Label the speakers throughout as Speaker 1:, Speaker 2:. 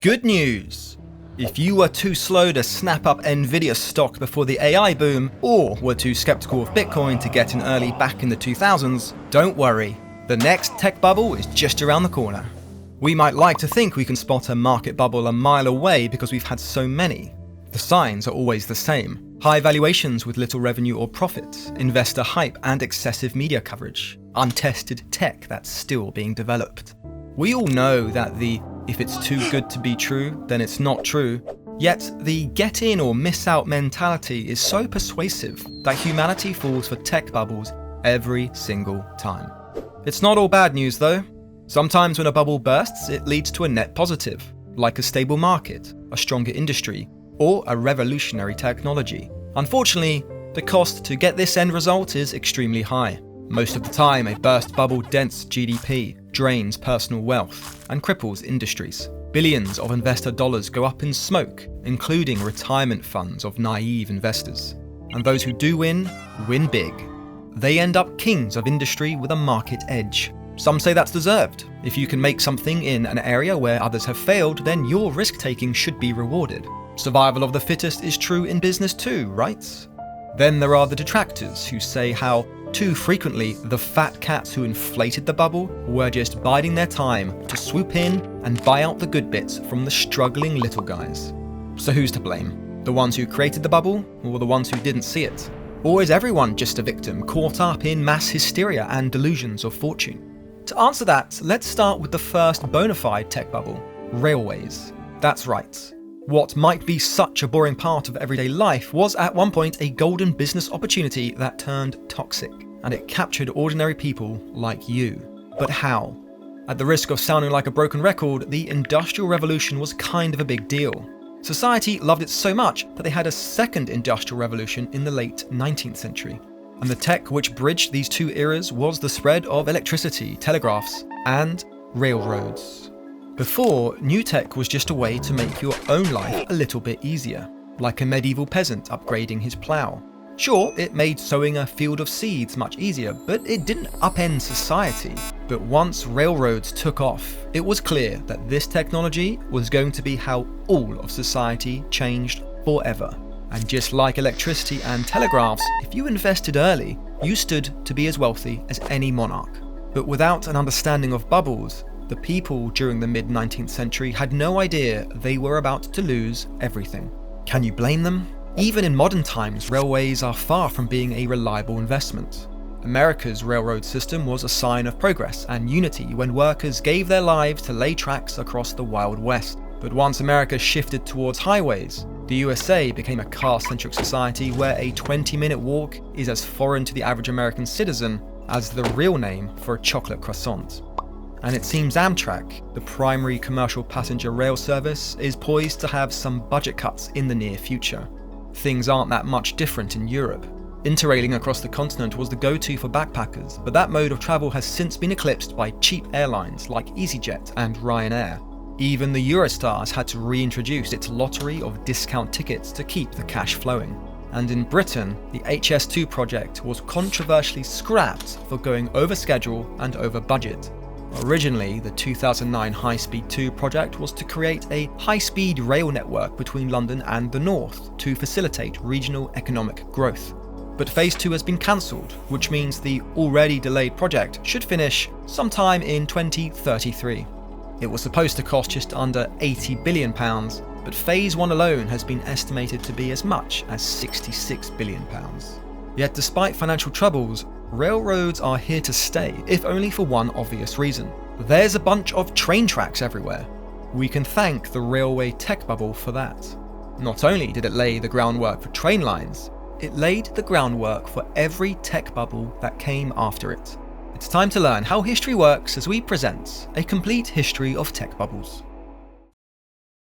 Speaker 1: Good news! If you were too slow to snap up Nvidia stock before the AI boom, or were too skeptical of Bitcoin to get in early back in the 2000s, don't worry. The next tech bubble is just around the corner. We might like to think we can spot a market bubble a mile away because we've had so many. The signs are always the same. High valuations with little revenue or profit, investor hype and excessive media coverage, untested tech that's still being developed. We all know that if it's too good to be true, then it's not true. Yet the get in or miss out mentality is so persuasive that humanity falls for tech bubbles every single time. It's not all bad news though. Sometimes when a bubble bursts, it leads to a net positive, like a stable market, a stronger industry, or a revolutionary technology. Unfortunately, the cost to get this end result is extremely high. Most of the time, a burst bubble dents GDP, drains personal wealth, and cripples industries. Billions of investor dollars go up in smoke, including retirement funds of naive investors. And those who do win big. They end up kings of industry with a market edge. Some say that's deserved. If you can make something in an area where others have failed, then your risk-taking should be rewarded. Survival of the fittest is true in business too, right? Then there are the detractors who say how too frequently the fat cats who inflated the bubble were just biding their time to swoop in and buy out the good bits from the struggling little guys. So who's to blame? The ones who created the bubble, or the ones who didn't see it? Or is everyone just a victim caught up in mass hysteria and delusions of fortune? To answer that, let's start with the first bona fide tech bubble, railways. That's right. What might be such a boring part of everyday life was at one point a golden business opportunity that turned toxic, and it captured ordinary people like you. But how? At the risk of sounding like a broken record, the Industrial Revolution was kind of a big deal. Society loved it so much that they had a second Industrial Revolution in the late 19th century. And the tech which bridged these two eras was the spread of electricity, telegraphs, and railroads. Before, new tech was just a way to make your own life a little bit easier, like a medieval peasant upgrading his plough. Sure, it made sowing a field of seeds much easier, but it didn't upend society. But once railroads took off, it was clear that this technology was going to be how all of society changed forever. And just like electricity and telegraphs, if you invested early, you stood to be as wealthy as any monarch. But without an understanding of bubbles, the people during the mid-19th century had no idea they were about to lose everything. Can you blame them? Even in modern times, railways are far from being a reliable investment. America's railroad system was a sign of progress and unity when workers gave their lives to lay tracks across the Wild West. But once America shifted towards highways, the USA became a car-centric society where a 20-minute walk is as foreign to the average American citizen as the real name for a chocolate croissant. And it seems Amtrak, the primary commercial passenger rail service, is poised to have some budget cuts in the near future. Things aren't that much different in Europe. Interrailing across the continent was the go-to for backpackers, but that mode of travel has since been eclipsed by cheap airlines like EasyJet and Ryanair. Even the Eurostar has had to reintroduce its lottery of discount tickets to keep the cash flowing. And in Britain, the HS2 project was controversially scrapped for going over schedule and over budget. Originally, the 2009 High Speed 2 project was to create a high-speed rail network between London and the north to facilitate regional economic growth. But Phase 2 has been cancelled, which means the already delayed project should finish sometime in 2033. It was supposed to cost just under £80 billion, but Phase 1 alone has been estimated to be as much as £66 billion. Yet despite financial troubles, railroads are here to stay, if only for one obvious reason. There's a bunch of train tracks everywhere. We can thank the railway tech bubble for that. Not only did it lay the groundwork for train lines, it laid the groundwork for every tech bubble that came after it. It's time to learn how history works as we present a complete history of tech bubbles.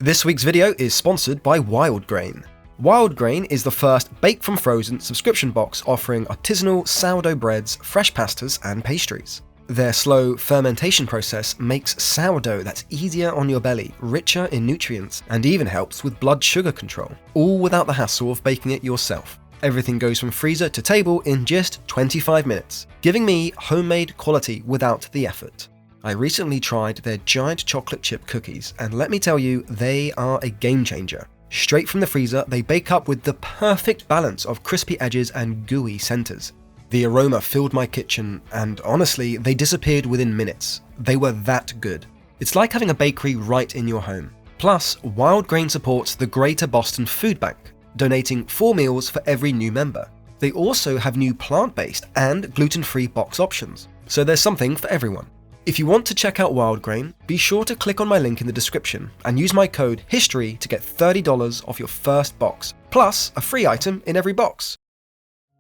Speaker 1: This week's video is sponsored by Wild Grain. Wild Grain is the first bake-from-frozen subscription box offering artisanal sourdough breads, fresh pastas, and pastries. Their slow fermentation process makes sourdough that's easier on your belly, richer in nutrients, and even helps with blood sugar control, all without the hassle of baking it yourself. Everything goes from freezer to table in just 25 minutes, giving me homemade quality without the effort.
Speaker 2: I recently tried their giant chocolate chip cookies, and let me tell you, they are a game changer. Straight from the freezer, they bake up with the perfect balance of crispy edges and gooey centers. The aroma filled my kitchen, and honestly, they disappeared within minutes. They were that good. It's like having a bakery right in your home. Plus, Wild Grain supports the Greater Boston Food Bank, donating 4 meals for every new member. They also have new plant-based and gluten-free box options, so there's something for everyone. If you want to check out Wild Grain, be sure to click on my link in the description and use my code HISTORY to get $30 off your first box, plus a free item in every box.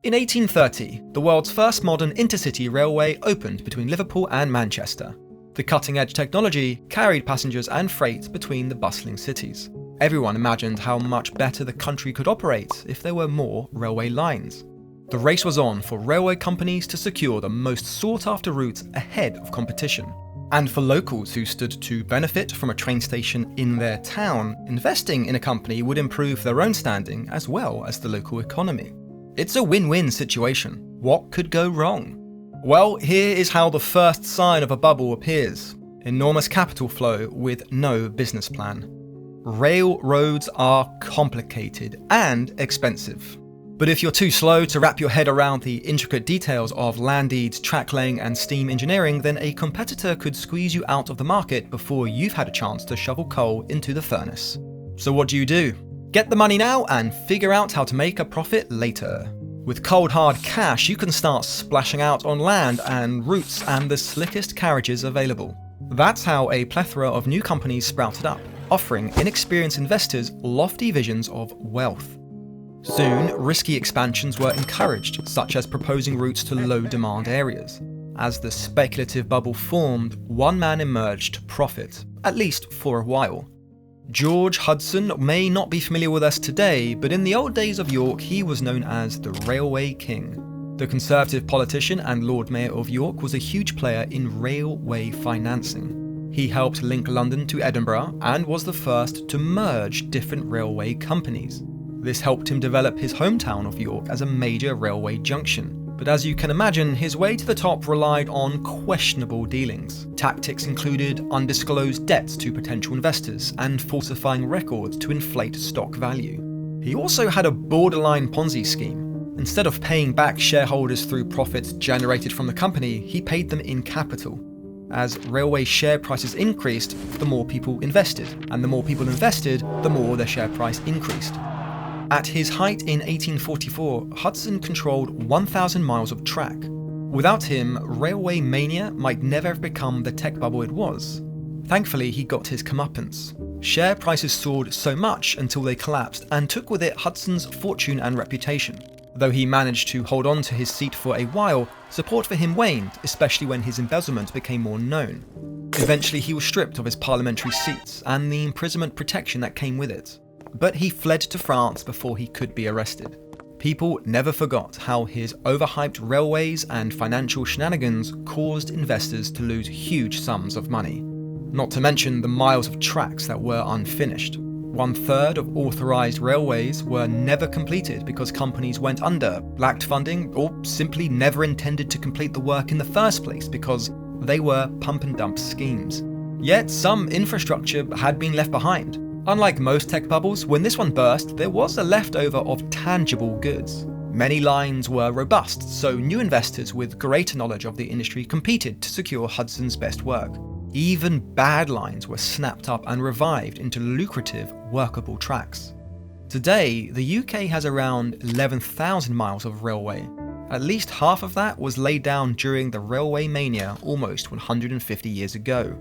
Speaker 1: In 1830, the world's first modern intercity railway opened between Liverpool and Manchester. The cutting-edge technology carried passengers and freight between the bustling cities. Everyone imagined how much better the country could operate if there were more railway lines. The race was on for railway companies to secure the most sought-after routes ahead of competition. And for locals who stood to benefit from a train station in their town, investing in a company would improve their own standing as well as the local economy. It's a win-win situation. What could go wrong? Well, here is how the first sign of a bubble appears. Enormous capital flow with no business plan. Railroads are complicated and expensive. But if you're too slow to wrap your head around the intricate details of land deeds, track laying, and steam engineering, then a competitor could squeeze you out of the market before you've had a chance to shovel coal into the furnace. So what do? Get the money now and figure out how to make a profit later. With cold hard cash, you can start splashing out on land and routes and the slickest carriages available. That's how a plethora of new companies sprouted up, offering inexperienced investors lofty visions of wealth. Soon, risky expansions were encouraged, such as proposing routes to low-demand areas. As the speculative bubble formed, one man emerged to profit, at least for a while. George Hudson may not be familiar with us today, but in the old days of York, he was known as the Railway King. The Conservative politician and Lord Mayor of York was a huge player in railway financing. He helped link London to Edinburgh and was the first to merge different railway companies. This helped him develop his hometown of York as a major railway junction. But as you can imagine, his way to the top relied on questionable dealings. Tactics included undisclosed debts to potential investors and falsifying records to inflate stock value. He also had a borderline Ponzi scheme. Instead of paying back shareholders through profits generated from the company, he paid them in capital. As railway share prices increased, the more people invested, and the more people invested, the more their share price increased. At his height in 1844, Hudson controlled 1,000 miles of track. Without him, railway mania might never have become the tech bubble it was. Thankfully, he got his comeuppance. Share prices soared so much until they collapsed and took with it Hudson's fortune and reputation. Though he managed to hold on to his seat for a while, support for him waned, especially when his embezzlement became more known. Eventually, he was stripped of his parliamentary seats and the imprisonment protection that came with it. But he fled to France before he could be arrested. People never forgot how his overhyped railways and financial shenanigans caused investors to lose huge sums of money. Not to mention the miles of tracks that were unfinished. 1/3 of authorised railways were never completed because companies went under, lacked funding, or simply never intended to complete the work in the first place because they were pump and dump schemes. Yet some infrastructure had been left behind. Unlike most tech bubbles, when this one burst, there was a leftover of tangible goods. Many lines were robust, so new investors with greater knowledge of the industry competed to secure Hudson's best work. Even bad lines were snapped up and revived into lucrative, workable tracks. Today, the UK has around 11,000 miles of railway. At least half of that was laid down during the railway mania almost 150 years ago.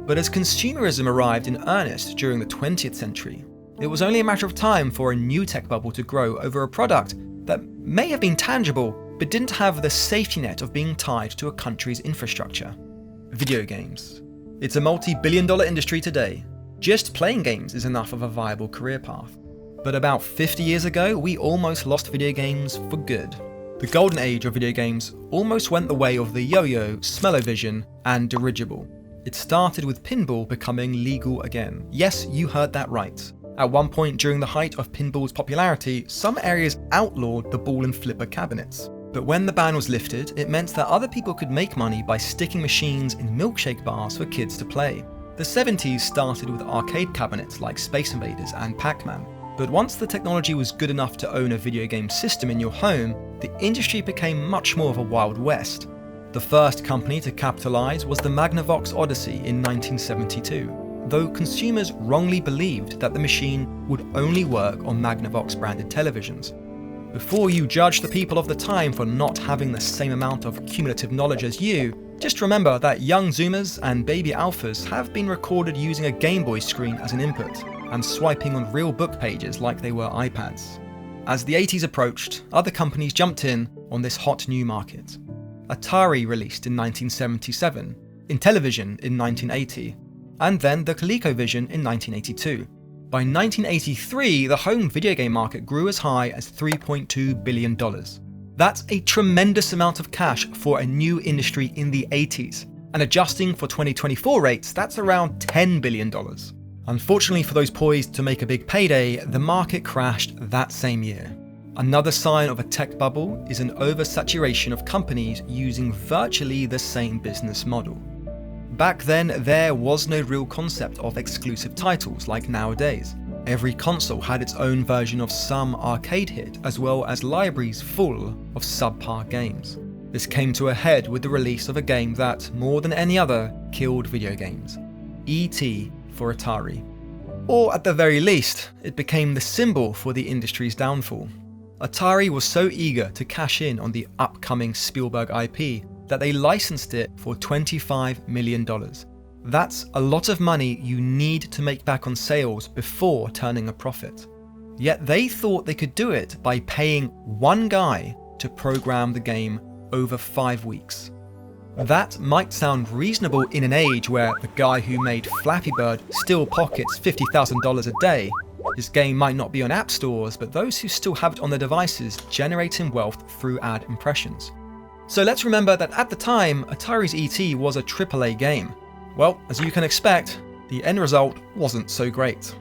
Speaker 1: But as consumerism arrived in earnest during the 20th century, it was only a matter of time for a new tech bubble to grow over a product that may have been tangible, but didn't have the safety net of being tied to a country's infrastructure. Video games. It's a multi-billion-dollar industry today. Just playing games is enough of a viable career path. But about 50 years ago, we almost lost video games for good. The golden age of video games almost went the way of the yo-yo, smell-o-vision, and dirigible. It started with pinball becoming legal again. Yes, you heard that right. At one point during the height of pinball's popularity, some areas outlawed the ball and flipper cabinets. But when the ban was lifted, it meant that other people could make money by sticking machines in milkshake bars for kids to play. The 70s started with arcade cabinets like Space Invaders and Pac-Man. But once the technology was good enough to own a video game system in your home, the industry became much more of a Wild West. The first company to capitalize was the Magnavox Odyssey in 1972, though consumers wrongly believed that the machine would only work on Magnavox branded televisions. Before you judge the people of the time for not having the same amount of cumulative knowledge as you, just remember that young Zoomers and baby Alphas have been recorded using a Game Boy screen as an input, and swiping on real book pages like they were iPads. As the 80s approached, other companies jumped in on this hot new market. Atari released in 1977, Intellivision in 1980, and then the ColecoVision in 1982. By 1983, the home video game market grew as high as $3.2 billion. That's a tremendous amount of cash for a new industry in the 80s, and adjusting for 2024 rates, that's around $10 billion. Unfortunately for those poised to make a big payday, the market crashed that same year. Another sign of a tech bubble is an oversaturation of companies using virtually the same business model. Back then, there was no real concept of exclusive titles like nowadays. Every console had its own version of some arcade hit, as well as libraries full of subpar games. This came to a head with the release of a game that, more than any other, killed video games: E.T. for Atari. Or at the very least, it became the symbol for the industry's downfall. Atari was so eager to cash in on the upcoming Spielberg IP that they licensed it for $25 million. That's a lot of money you need to make back on sales before turning a profit. Yet they thought they could do it by paying one guy to program the game over 5 weeks. That might sound reasonable in an age where the guy who made Flappy Bird still pockets $50,000 a day. His game might not be on app stores, but those who still have it on their devices generating wealth through ad impressions. So let's remember that at the time, Atari's E.T. was a AAA game. Well, as you can expect, the end result wasn't so great.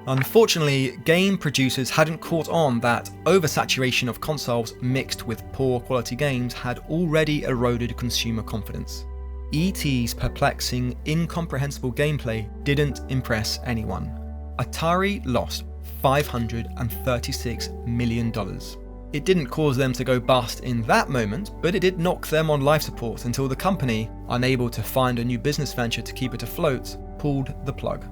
Speaker 1: Unfortunately, game producers hadn't caught on that oversaturation of consoles mixed with poor quality games had already eroded consumer confidence. E.T.'s perplexing, incomprehensible gameplay didn't impress anyone. Atari lost $536 million. It didn't cause them to go bust in that moment, but it did knock them on life support until the company, unable to find a new business venture to keep it afloat, pulled the plug.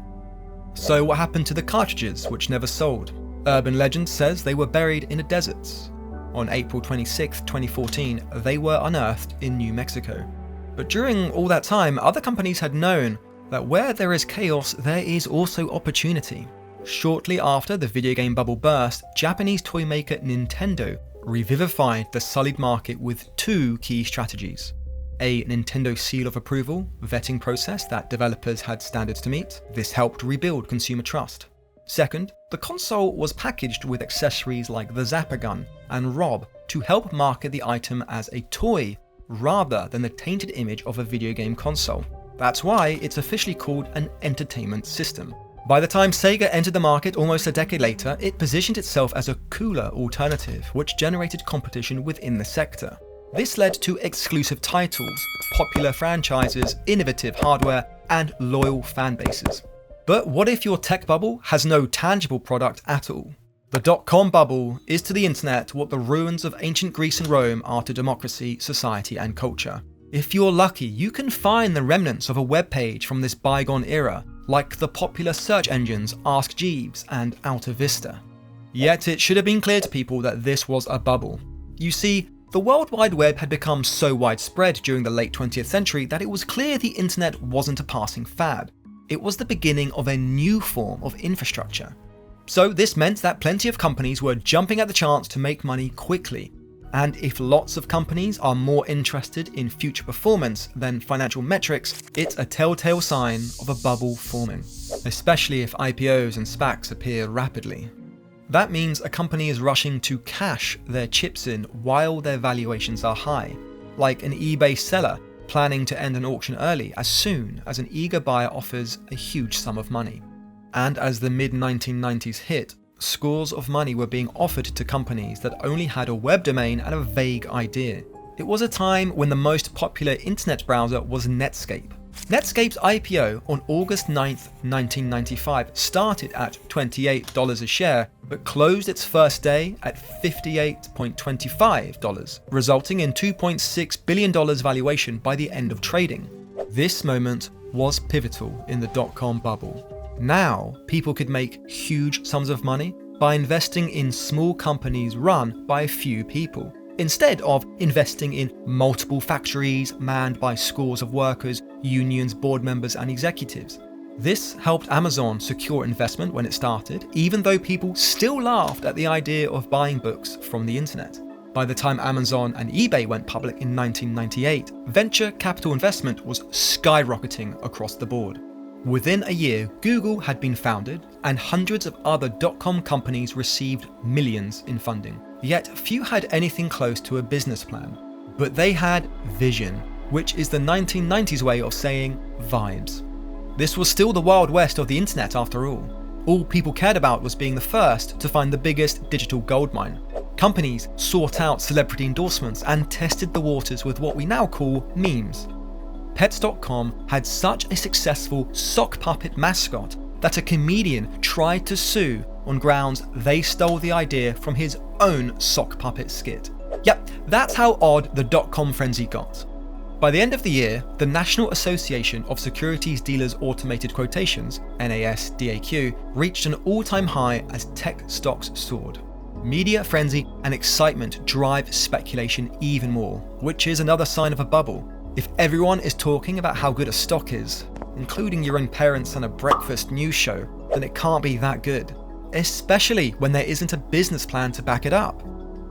Speaker 1: So what happened to the cartridges, which never sold? Urban legend says they were buried in the deserts. On April 26, 2014, they were unearthed in New Mexico. But during all that time, other companies had known that where there is chaos, there is also opportunity. Shortly after the video game bubble burst, Japanese toy maker Nintendo revivified the sullied market with 2 key strategies. A Nintendo seal of approval, vetting process that developers had standards to meet. This helped rebuild consumer trust. Second, the console was packaged with accessories like the Zapper gun and Rob to help market the item as a toy rather than the tainted image of a video game console. That's why it's officially called an entertainment system. By the time Sega entered the market almost a decade later, it positioned itself as a cooler alternative, which generated competition within the sector. This led to exclusive titles, popular franchises, innovative hardware, and loyal fan bases. But what if your tech bubble has no tangible product at all? The Dotcom bubble is to the internet what the ruins of ancient Greece and Rome are to democracy, society, and culture. If you're lucky, you can find the remnants of a web page from this bygone era, like the popular search engines Ask Jeeves and Alta Vista. Yet it should have been clear to people that this was a bubble. You see, the World Wide Web had become so widespread during the late 20th century that it was clear the internet wasn't a passing fad. It was the beginning of a new form of infrastructure. So this meant that plenty of companies were jumping at the chance to make money quickly. And if lots of companies are more interested in future performance than financial metrics, it's a telltale sign of a bubble forming, especially if IPOs and SPACs appear rapidly. That means a company is rushing to cash their chips in while their valuations are high, like an eBay seller planning to end an auction early as soon as an eager buyer offers a huge sum of money. And as the mid-1990s hit, scores of money were being offered to companies that only had a web domain and a vague idea. It was a time when the most popular internet browser was Netscape. Netscape's IPO on August 9th, 1995 started at $28 a share, but closed its first day at $58.25, resulting in $2.6 billion valuation by the end of trading. This moment was pivotal in the dot-com bubble. Now, people could make huge sums of money by investing in small companies run by a few people, instead of investing in multiple factories manned by scores of workers, unions, board members, and executives. This helped Amazon secure investment when it started, even though people still laughed at the idea of buying books from the internet. By the time Amazon and eBay went public in 1998, venture capital investment was skyrocketing across the board. Within a year, Google had been founded, and hundreds of other dot-com companies received millions in funding. Yet few had anything close to a business plan. But they had vision, which is the 1990s way of saying vibes. This was still the Wild West of the internet after all. All people cared about was being the first to find the biggest digital goldmine. Companies sought out celebrity endorsements and tested the waters with what we now call memes. Pets.com had such a successful sock puppet mascot that a comedian tried to sue on grounds they stole the idea from his own sock puppet skit. Yep, that's how odd the dot-com frenzy got. By the end of the year, the National Association of Securities Dealers Automated Quotations, NASDAQ, reached an all-time high as tech stocks soared. Media frenzy and excitement drive speculation even more, which is another sign of a bubble. If everyone is talking about how good a stock is, including your own parents and a breakfast news show, then it can't be that good. Especially when there isn't a business plan to back it up.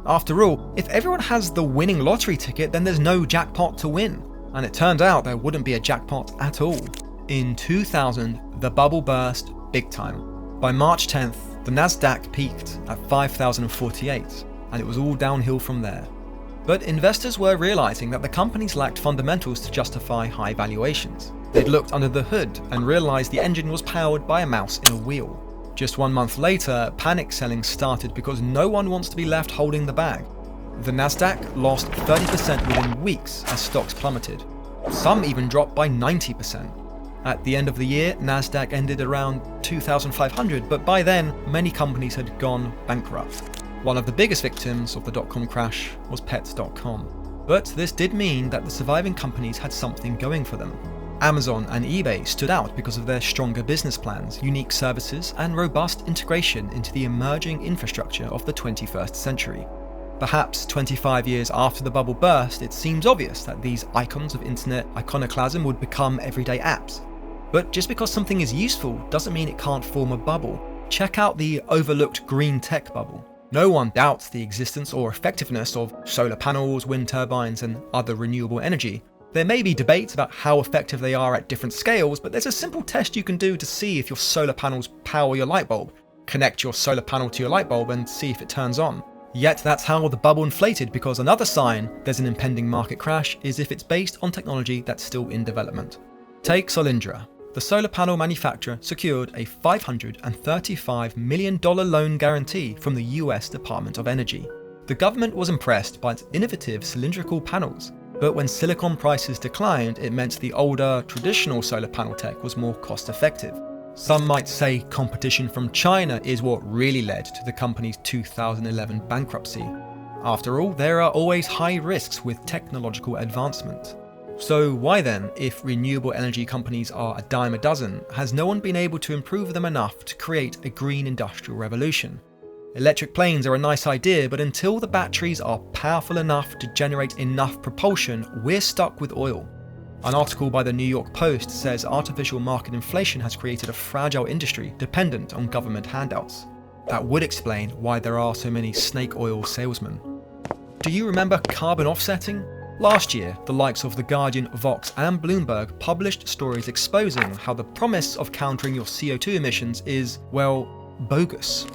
Speaker 1: After all, if everyone has the winning lottery ticket, then there's no jackpot to win. And it turned out there wouldn't be a jackpot at all. In 2000, the bubble burst big time. By March 10th, the Nasdaq peaked at 5,048, and it was all downhill from there. But investors were realizing that the companies lacked fundamentals to justify high valuations. They'd looked under the hood and realized the engine was powered by a mouse in a wheel. Just 1 month later, panic selling started because no one wants to be left holding the bag. The Nasdaq lost 30% within weeks as stocks plummeted. Some even dropped by 90%. At the end of the year, Nasdaq ended around 2,500, but by then, many companies had gone bankrupt. One of the biggest victims of the dot-com crash was Pets.com. But this did mean that the surviving companies had something going for them. Amazon and eBay stood out because of their stronger business plans, unique services, and robust integration into the emerging infrastructure of the 21st century. Perhaps 25 years after the bubble burst, it seems obvious that these icons of internet iconoclasm would become everyday apps. But just because something is useful doesn't mean it can't form a bubble. Check out the overlooked green tech bubble. No one doubts the existence or effectiveness of solar panels, wind turbines, and other renewable energy. There may be debates about how effective they are at different scales, but there's a simple test you can do to see if your solar panels power your light bulb. Connect your solar panel to your light bulb and see if it turns on. Yet that's how the bubble inflated, because another sign there's an impending market crash is if it's based on technology that's still in development. Take Solyndra. The solar panel manufacturer secured a $535 million loan guarantee from the US Department of Energy. The government was impressed by its innovative cylindrical panels, but when silicon prices declined, it meant the older, traditional solar panel tech was more cost-effective. Some might say competition from China is what really led to the company's 2011 bankruptcy. After all, there are always high risks with technological advancement. So why then, if renewable energy companies are a dime a dozen, has no one been able to improve them enough to create a green industrial revolution? Electric planes are a nice idea, but until the batteries are powerful enough to generate enough propulsion, we're stuck with oil. An article by the New York Post says artificial market inflation has created a fragile industry dependent on government handouts. That would explain why there are so many snake oil salesmen. Do you remember carbon offsetting? Last year, the likes of The Guardian, Vox, and Bloomberg published stories exposing how the promise of countering your CO2 emissions is, well, bogus.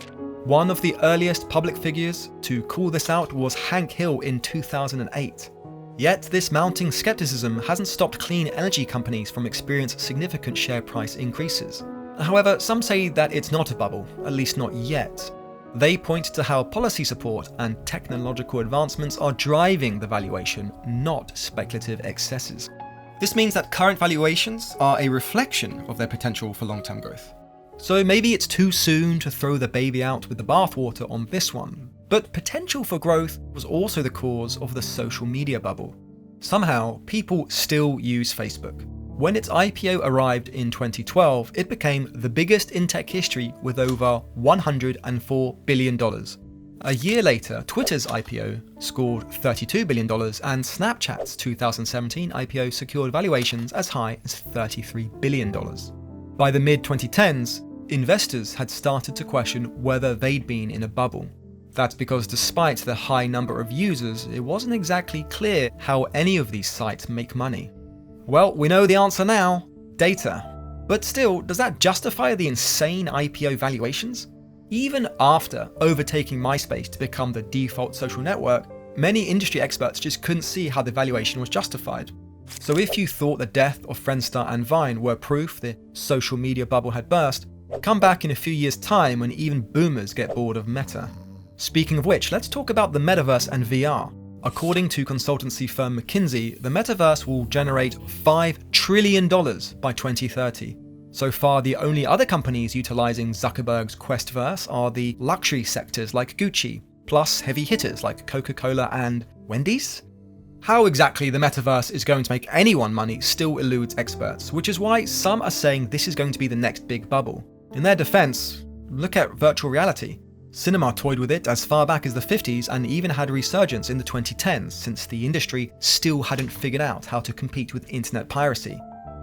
Speaker 1: One of the earliest public figures to call this out was Hank Hill in 2008. Yet this mounting skepticism hasn't stopped clean energy companies from experiencing significant share price increases. However, some say that it's not a bubble, at least not yet. They point to how policy support and technological advancements are driving the valuation, not speculative excesses. This means that current valuations are a reflection of their potential for long-term growth. So maybe it's too soon to throw the baby out with the bathwater on this one, but potential for growth was also the cause of the social media bubble. Somehow, people still use Facebook. When its IPO arrived in 2012, it became the biggest in tech history with over $104 billion. A year later, Twitter's IPO scored $32 billion, and Snapchat's 2017 IPO secured valuations as high as $33 billion. By the mid-2010s, investors had started to question whether they'd been in a bubble. That's because despite the high number of users, it wasn't exactly clear how any of these sites make money. Well, we know the answer now: data. But still, does that justify the insane IPO valuations? Even after overtaking MySpace to become the default social network, many industry experts just couldn't see how the valuation was justified. So if you thought the death of Friendster and Vine were proof the social media bubble had burst, come back in a few years' time when even boomers get bored of Meta. Speaking of which, let's talk about the metaverse and VR. According to consultancy firm McKinsey, the metaverse will generate $5 trillion by 2030. So far, the only other companies utilizing Zuckerberg's Questverse are the luxury sectors like Gucci, plus heavy hitters like Coca-Cola and Wendy's. How exactly the metaverse is going to make anyone money still eludes experts, which is why some are saying this is going to be the next big bubble. In their defense, look at virtual reality. Cinema toyed with it as far back as the 50s and even had a resurgence in the 2010s, since the industry still hadn't figured out how to compete with internet piracy.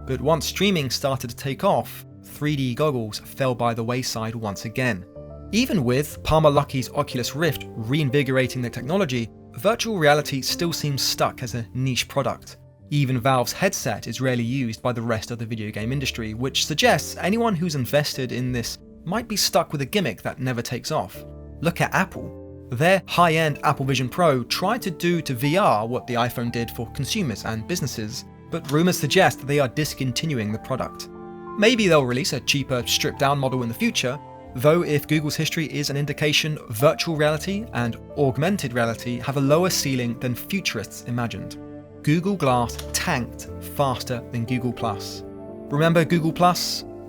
Speaker 1: But once streaming started to take off, 3D goggles fell by the wayside once again. Even with Palmer Luckey's Oculus Rift reinvigorating the technology, virtual reality still seems stuck as a niche product. Even Valve's headset is rarely used by the rest of the video game industry, which suggests anyone who's invested in this might be stuck with a gimmick that never takes off. Look at Apple. Their high-end Apple Vision Pro tried to do to VR what the iPhone did for consumers and businesses, but rumors suggest that they are discontinuing the product. Maybe they'll release a cheaper, stripped-down model in the future, though if Google's history is an indication, virtual reality and augmented reality have a lower ceiling than futurists imagined. Google Glass tanked faster than Google+. Remember Google+?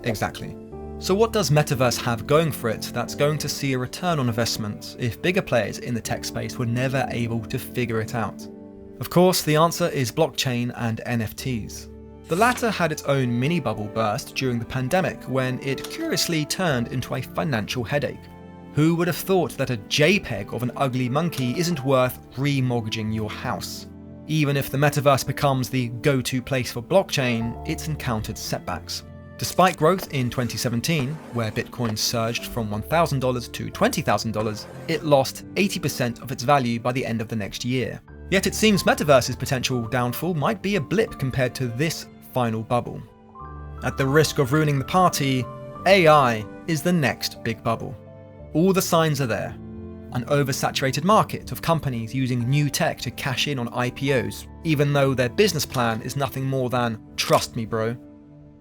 Speaker 1: Exactly. So what does Metaverse have going for it that's going to see a return on investment if bigger players in the tech space were never able to figure it out? Of course, the answer is blockchain and NFTs. The latter had its own mini bubble burst during the pandemic when it curiously turned into a financial headache. Who would have thought that a JPEG of an ugly monkey isn't worth remortgaging your house? Even if the metaverse becomes the go-to place for blockchain, it's encountered setbacks. Despite growth in 2017, where Bitcoin surged from $1,000 to $20,000, it lost 80% of its value by the end of the next year. Yet it seems Metaverse's potential downfall might be a blip compared to this final bubble. At the risk of ruining the party, AI is the next big bubble. All the signs are there. An oversaturated market of companies using new tech to cash in on IPOs, even though their business plan is nothing more than, trust me bro.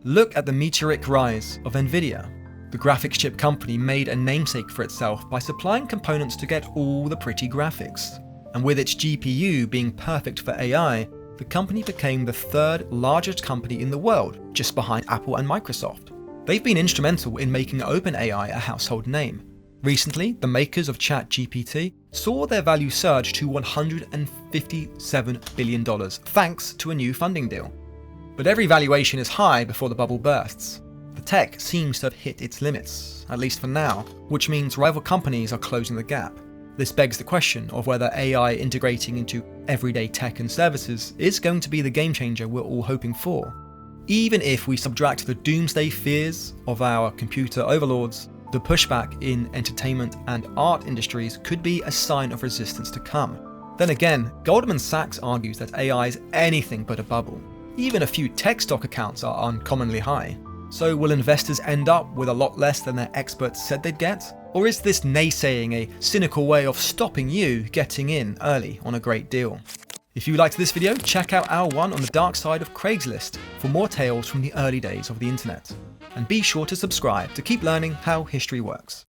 Speaker 1: Look at the meteoric rise of Nvidia. The graphics chip company made a namesake for itself by supplying components to get all the pretty graphics. And with its GPU being perfect for AI, the company became the third largest company in the world, just behind Apple and Microsoft. They've been instrumental in making OpenAI a household name. Recently, the makers of ChatGPT saw their value surge to $157 billion, thanks to a new funding deal. But every valuation is high before the bubble bursts. The tech seems to have hit its limits, at least for now, which means rival companies are closing the gap. This begs the question of whether AI integrating into everyday tech and services is going to be the game changer we're all hoping for. Even if we subtract the doomsday fears of our computer overlords, the pushback in entertainment and art industries could be a sign of resistance to come. Then again, Goldman Sachs argues that AI is anything but a bubble. Even a few tech stock accounts are uncommonly high. So will investors end up with a lot less than their experts said they'd get? Or is this naysaying a cynical way of stopping you getting in early on a great deal? If you liked this video, check out our one on the dark side of Craigslist for more tales from the early days of the internet. And be sure to subscribe to keep learning how history works.